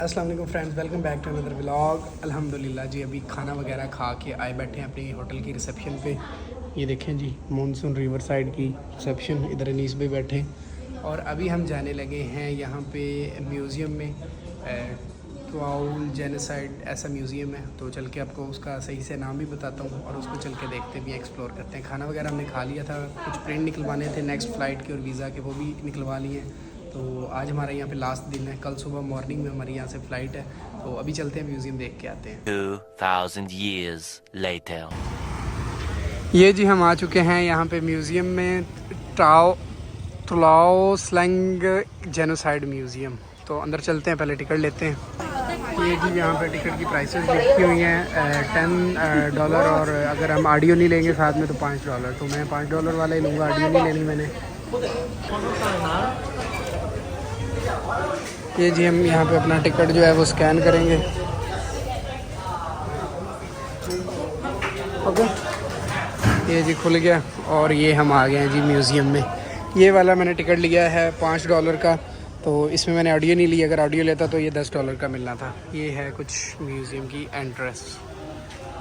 अस्सलाम वालेकुम friends, welcome back to another vlog. अल्हम्दुलिल्लाह जी अभी खाना वगैरह खा के आए बैठे हैं अपनी होटल की रिसेप्शन पे। ये देखें जी मानसून रिवर साइड की रिसेप्शन, इधर अनीस भी बैठे और अभी हम जाने लगे हैं यहाँ पे म्यूज़ियम में। क्वाउल जेनोसाइड ऐसा म्यूज़ियम है, तो चल के आपको उसका सही से नाम भी बताता हूँ और उसको चल के देखते भी एक्सप्लोर करते हैं। खाना वगैरह हमने खा लिया था, कुछ प्रिंट निकलवाने थे नेक्स्ट फ़्लाइट के और वीज़ा के, वो भी निकलवा लिए हैं। तो आज हमारा यहाँ पे लास्ट दिन है, कल सुबह मॉर्निंग में हमारी यहाँ से फ़्लाइट है, तो अभी चलते हैं म्यूज़ियम देख के आते हैं। 2000 years later. ये जी हम आ चुके हैं यहाँ पे म्यूज़ियम में, तुलाओ स्लैंग जेनोसाइड म्यूज़ियम। तो अंदर चलते हैं, पहले टिकट लेते हैं। ये जी यहाँ पे टिकट की प्राइसेस लिखी हुई हैं $10 और अगर हम ऑडियो नहीं लेंगे साथ में तो $5। तो मैं $5 वाला ही लूँगा, ऑडियो नहीं लेनी मैंने। ये जी हम यहाँ पे अपना टिकट जो है वो स्कैन करेंगे। ओके, ये जी खुल गया और ये हम आ गए हैं जी म्यूज़ियम में। ये वाला मैंने टिकट लिया है $5 का, तो इसमें मैंने ऑडियो नहीं ली, अगर ऑडियो लेता तो ये $10 का मिलना था। ये है कुछ म्यूज़ियम की एंट्रेंस,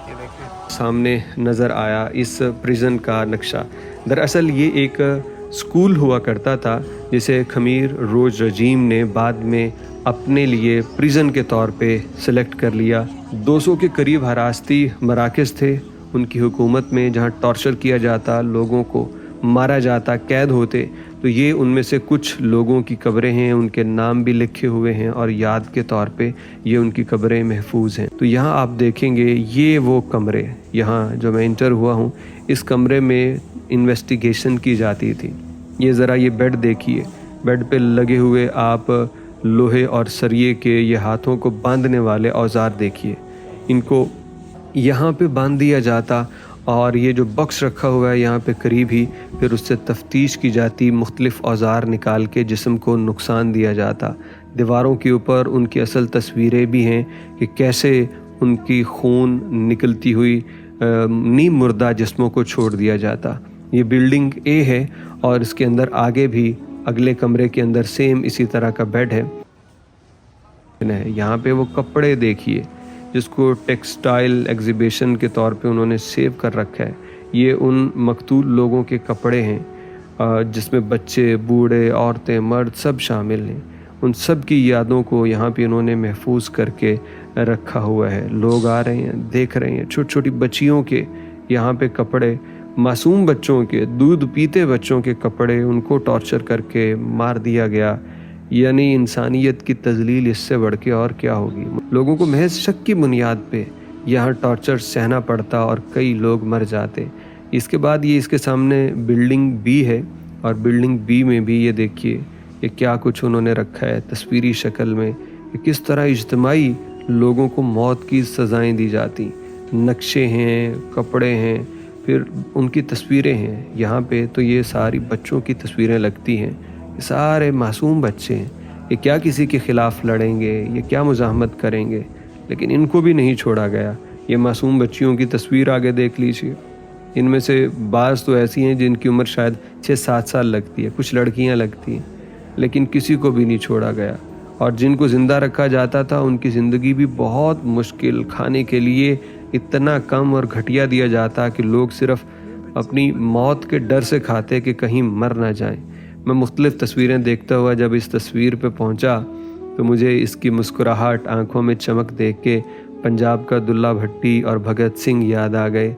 ये देखें। सामने नज़र आया इस प्रिजन का नक्शा। दरअसल ये एक स्कूल हुआ करता था जिसे खमीर रोज रजीम ने बाद में अपने लिए प्रिजन के तौर पे सिलेक्ट कर लिया। 200 के करीब हरासती मराकज़ थे उनकी हुकूमत में, जहाँ टॉर्चर किया जाता, लोगों को मारा जाता, कैद होते। तो ये उनमें से कुछ लोगों की कब्रें हैं, उनके नाम भी लिखे हुए हैं और याद के तौर पे ये उनकी कब्रें महफूज हैं। तो यहाँ आप देखेंगे ये वो कमरे, यहाँ जो मैं इंटर हुआ हूँ इस कमरे में इन्वेस्टिगेशन की जाती थी। ये ज़रा ये बेड देखिए, बेड पे लगे हुए आप लोहे और सरिये के ये हाथों को बांधने वाले औजार देखिए, इनको यहाँ पे बांध दिया जाता और ये जो बॉक्स रखा हुआ है यहाँ पे करीब ही, फिर उससे तफ्तीश की जाती, मुख्तलिफ़ औजार निकाल के जिस्म को नुकसान दिया जाता। दीवारों के ऊपर उनकी असल तस्वीरें भी हैं कि कैसे उनकी खून निकलती हुई नीम मुर्दा जिस्मों को छोड़ दिया जाता। ये बिल्डिंग ए है और इसके अंदर आगे भी अगले कमरे के अंदर सेम इसी तरह का बेड है। यहाँ पे वो कपड़े देखिए जिसको टेक्सटाइल एग्जीबिशन के तौर पे उन्होंने सेव कर रखा है। ये उन मकतूल लोगों के कपड़े हैं जिसमें बच्चे, बूढ़े, औरतें, मर्द सब शामिल हैं। उन सब की यादों को यहाँ पे उन्होंने महफूज करके रखा हुआ है। लोग आ रहे हैं, देख रहे हैं। छोटी छोटी बच्चियों के यहाँ पे कपड़े, मासूम बच्चों के, दूध पीते बच्चों के कपड़े, उनको टॉर्चर करके मार दिया गया। यानी इंसानियत की तजलील इससे बढ़ के और क्या होगी। लोगों को महज शक की बुनियाद पे यहाँ टॉर्चर सहना पड़ता और कई लोग मर जाते। इसके बाद ये इसके सामने बिल्डिंग बी है और बिल्डिंग बी में भी ये देखिए ये क्या कुछ उन्होंने रखा है तस्वीरी शक्ल में, कि किस तरह इज्तिमाई लोगों को मौत की सज़ाएं दी जाती। नक्शे हैं, कपड़े हैं, फिर उनकी तस्वीरें हैं यहाँ पे। तो ये सारी बच्चों की तस्वीरें लगती हैं, ये सारे मासूम बच्चे हैं। ये क्या किसी के ख़िलाफ़ लड़ेंगे, ये क्या मुज़ाहमत करेंगे, लेकिन इनको भी नहीं छोड़ा गया। ये मासूम बच्चियों की तस्वीर आगे देख लीजिए, इनमें से बाज़ तो ऐसी हैं जिनकी उम्र शायद 6-7 साल लगती है, कुछ लड़कियां लगती हैं, लेकिन किसी को भी नहीं छोड़ा गया। और जिनको ज़िंदा रखा जाता था उनकी ज़िंदगी भी बहुत मुश्किल, खाने के लिए इतना कम और घटिया दिया जाता कि लोग सिर्फ़ अपनी मौत के डर से खाते कि कहीं मर ना जाएं। मैं मुख्तलिफ़ तस्वीरें देखता हुआ जब इस तस्वीर पे पहुंचा तो मुझे इसकी मुस्कुराहट, आंखों में चमक देख के पंजाब का दुल्ला भट्टी और भगत सिंह याद आ गए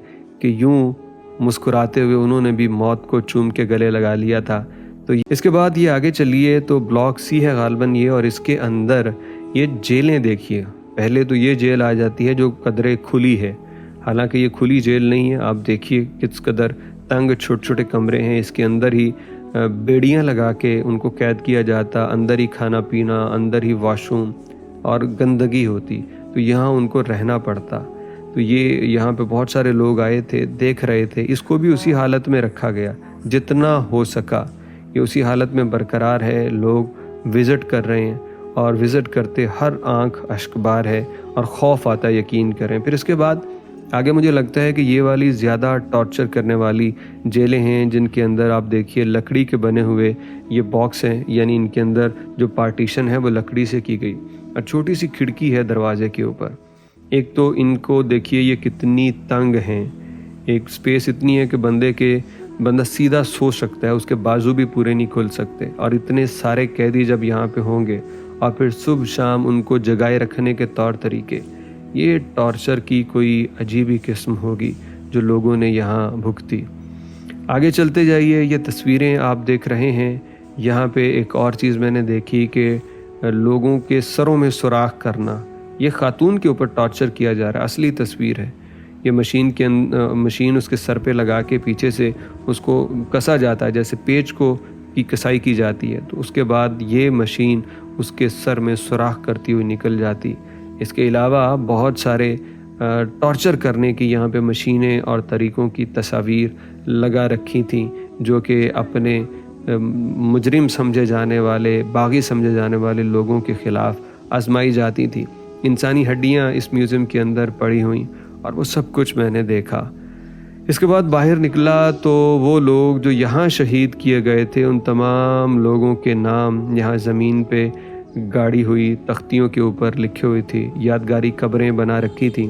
कि यूं मुस्कुराते हुए उन्होंने भी मौत को चूम के गले लगा लिया था। तो इसके बाद ये आगे चलिए तो ब्लॉक सी है गालबन ये, और इसके अंदर ये जेलें देखिए। पहले तो ये जेल आ जाती है जो कदरे खुली है, हालांकि ये खुली जेल नहीं है। आप देखिए किस कदर तंग छोटे छोटे कमरे हैं, इसके अंदर ही बेड़ियां लगा के उनको कैद किया जाता, अंदर ही खाना पीना, अंदर ही वॉशरूम और गंदगी होती, तो यहाँ उनको रहना पड़ता। तो ये यहाँ पे बहुत सारे लोग आए थे, देख रहे थे, इसको भी उसी हालत में रखा गया जितना हो सका। ये उसी हालत में बरकरार है, लोग विज़िट कर रहे हैं और विज़िट करते हर आंख अश्कबार है और खौफ आता है, यकीन करें। फिर इसके बाद आगे मुझे लगता है कि ये वाली ज़्यादा टॉर्चर करने वाली जेलें हैं जिनके अंदर आप देखिए लकड़ी के बने हुए ये बॉक्स हैं, यानी इनके अंदर जो पार्टीशन है वो लकड़ी से की गई। اور چھوٹی سی کھڑکی ہے دروازے کے اوپر. ایک تو ان کو دیکھیے یہ کتنی تنگ ہیں, ایک سپیس اتنی ہے کہ بندہ سیدھا سو سکتا ہے, اس کے بازو بھی پورے نہیں کھل سکتے. اور اتنے سارے قیدی جب یہاں پہ ہوں گے اور پھر صبح شام ان کو جگائے رکھنے کے طور طریقے, یہ ٹارچر کی کوئی عجیب ہی قسم ہوگی جو لوگوں نے یہاں بھگتی. آگے چلتے جائیے, یہ تصویریں آپ دیکھ رہے ہیں. یہاں پہ ایک اور چیز میں نے دیکھی کہ لوگوں کے سروں میں سوراخ کرنا, یہ خاتون کے اوپر ٹارچر کیا جا رہا ہے. اصلی تصویر ہے یہ, مشین اس کے سر پہ لگا کے پیچھے سے اس کو کسا جاتا ہے جیسے پیچ کو کی کسائی کی جاتی ہے, تو اس کے بعد یہ مشین اس کے سر میں سوراخ کرتی ہوئی نکل جاتی. اس کے علاوہ بہت سارے ٹارچر کرنے کی یہاں پہ مشینیں اور طریقوں کی تصاویر لگا رکھی تھیں جو کہ اپنے مجرم سمجھے جانے والے, باغی سمجھے جانے والے لوگوں کے خلاف آزمائی جاتی تھی. انسانی ہڈیاں اس میوزیم کے اندر پڑی ہوئیں اور وہ سب کچھ میں نے دیکھا. اس کے بعد باہر نکلا تو وہ لوگ جو یہاں شہید کیے گئے تھے ان تمام لوگوں کے نام یہاں زمین پہ گاڑی ہوئی تختیوں کے اوپر لکھے ہوئی تھی. یادگاری قبریں بنا رکھی تھیں.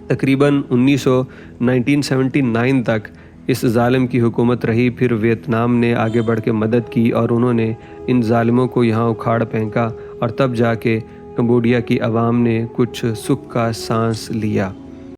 تقریباً 1979 تک اس ظالم کی حکومت رہی. پھر ویتنام نے آگے بڑھ کے مدد کی اور انہوں نے ان ظالموں کو یہاں اکھاڑ پھینکا, اور تب جا کے کمبوڈیا کی عوام نے کچھ سکھ کا سانس لیا.